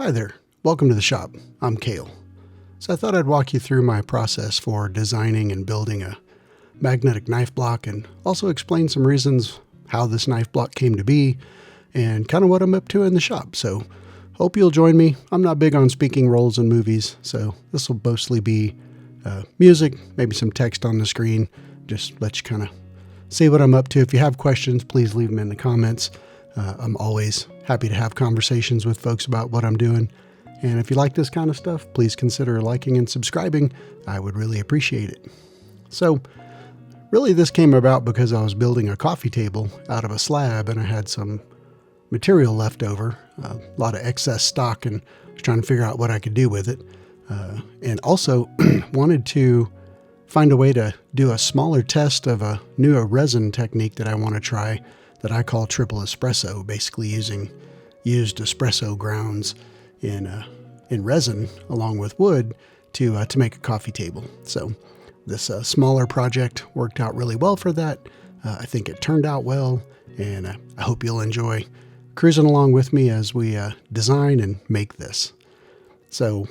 Hi there, welcome to the shop. I'm Kale. So I thought I'd walk you through my process for designing and building a magnetic knife block and also explain some reasons how this knife block came to be and kind of what I'm up to in the shop. So hope you'll join me. I'm not big on speaking roles in movies, so this will mostly be music, maybe some text on the screen, just let you kind of see what I'm up to. If you have questions, please leave them in the comments. I'm always happy to have conversations with folks about what I'm doing. And if you like this kind of stuff, please consider liking and subscribing. I would really appreciate it. So really this came about because I was building a coffee table out of a slab and I had some material left over, a lot of excess stock, and was trying to figure out what I could do with it. And also wanted to find a way to do a smaller test of a new resin technique that I want to try that I call triple espresso, basically using used espresso grounds in resin along with wood to make a coffee table. So this smaller project worked out really well for that. I think it turned out well, and I hope you'll enjoy cruising along with me as we design and make this. So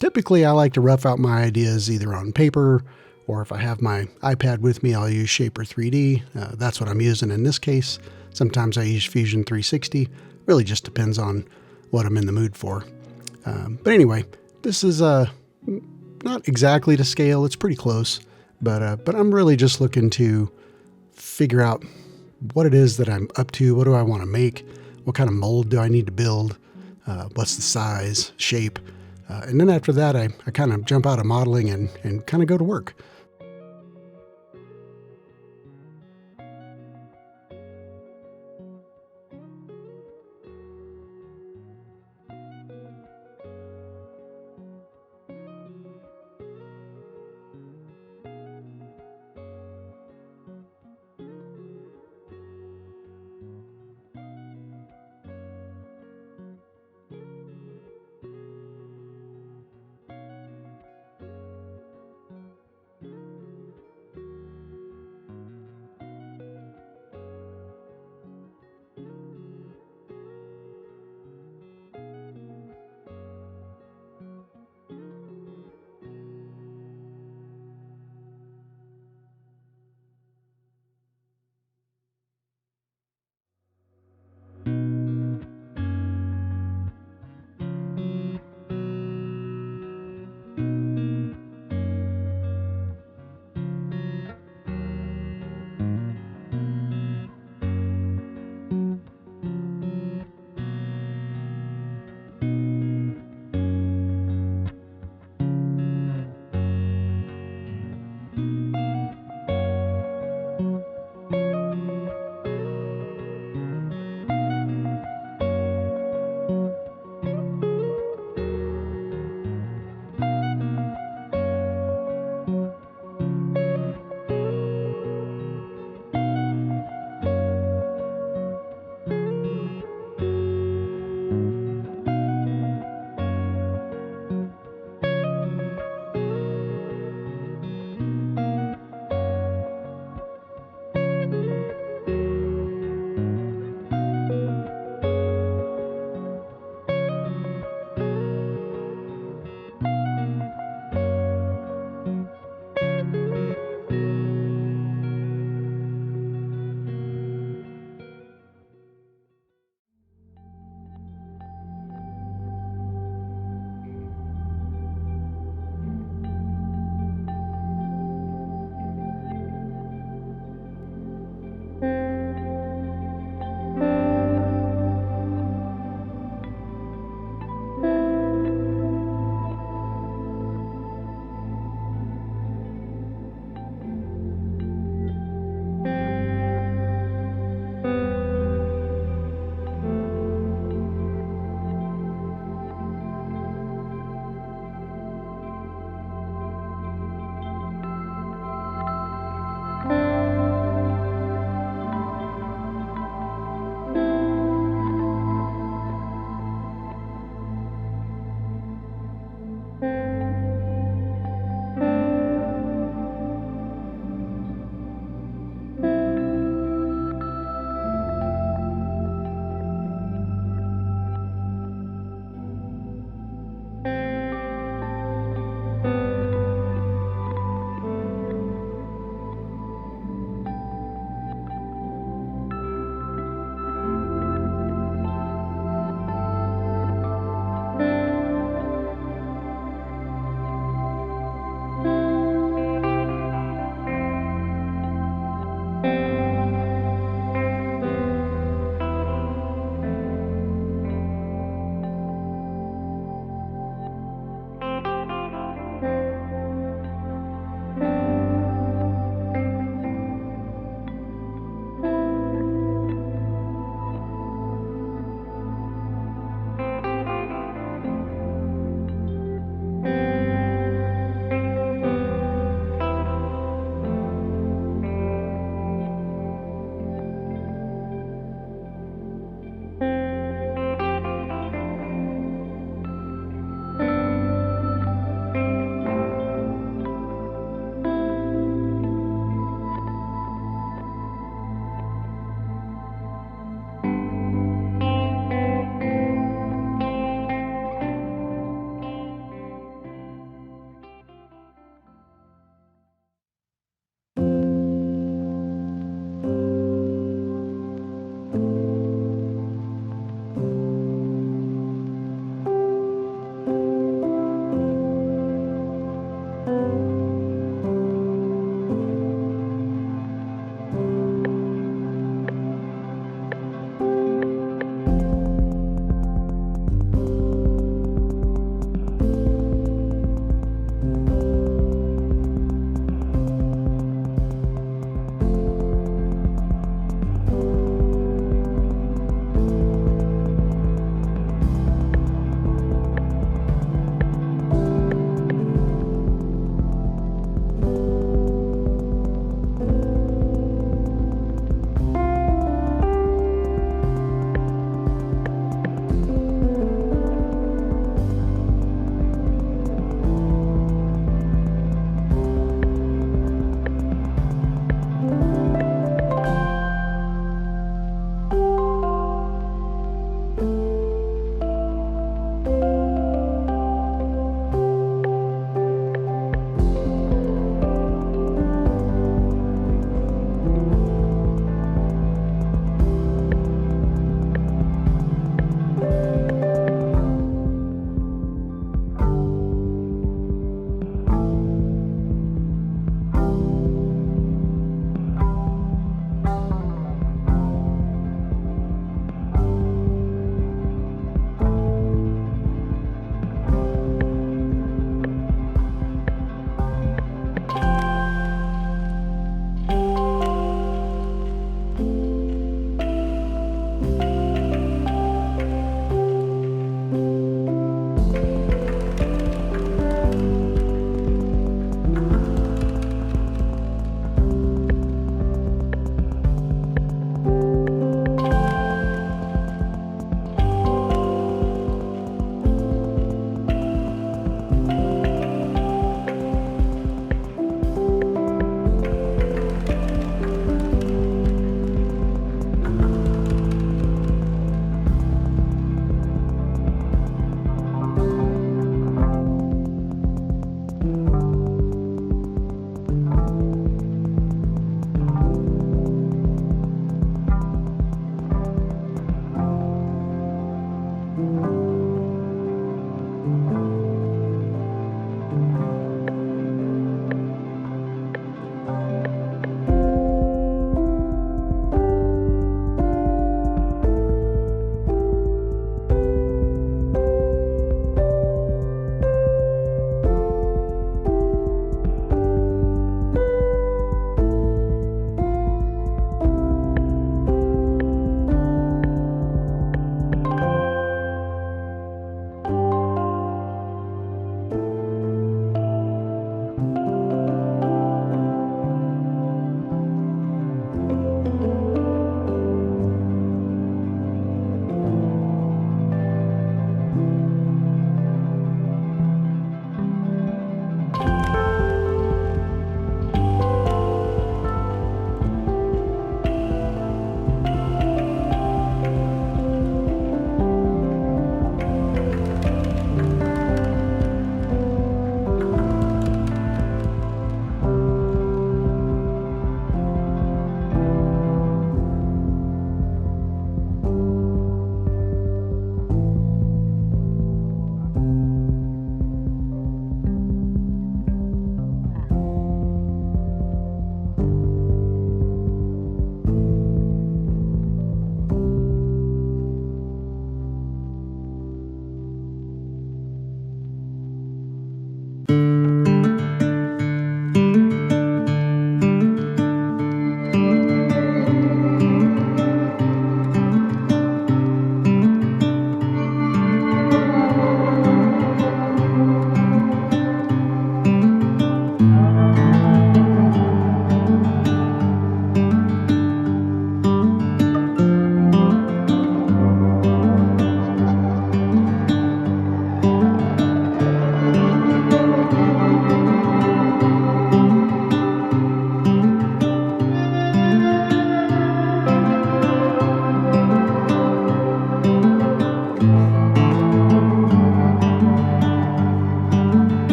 typically I like to rough out my ideas either on paper, or if I have my iPad with me, I'll use Shaper 3D. That's what I'm using in this case. Sometimes I use Fusion 360. Really just depends on what I'm in the mood for. But anyway, this is not exactly to scale. It's pretty close, but I'm really just looking to figure out what it is that I'm up to. What do I want to make? What kind of mold do I need to build? What's the size, shape? And then after that, I kind of jump out of modeling and kind of go to work.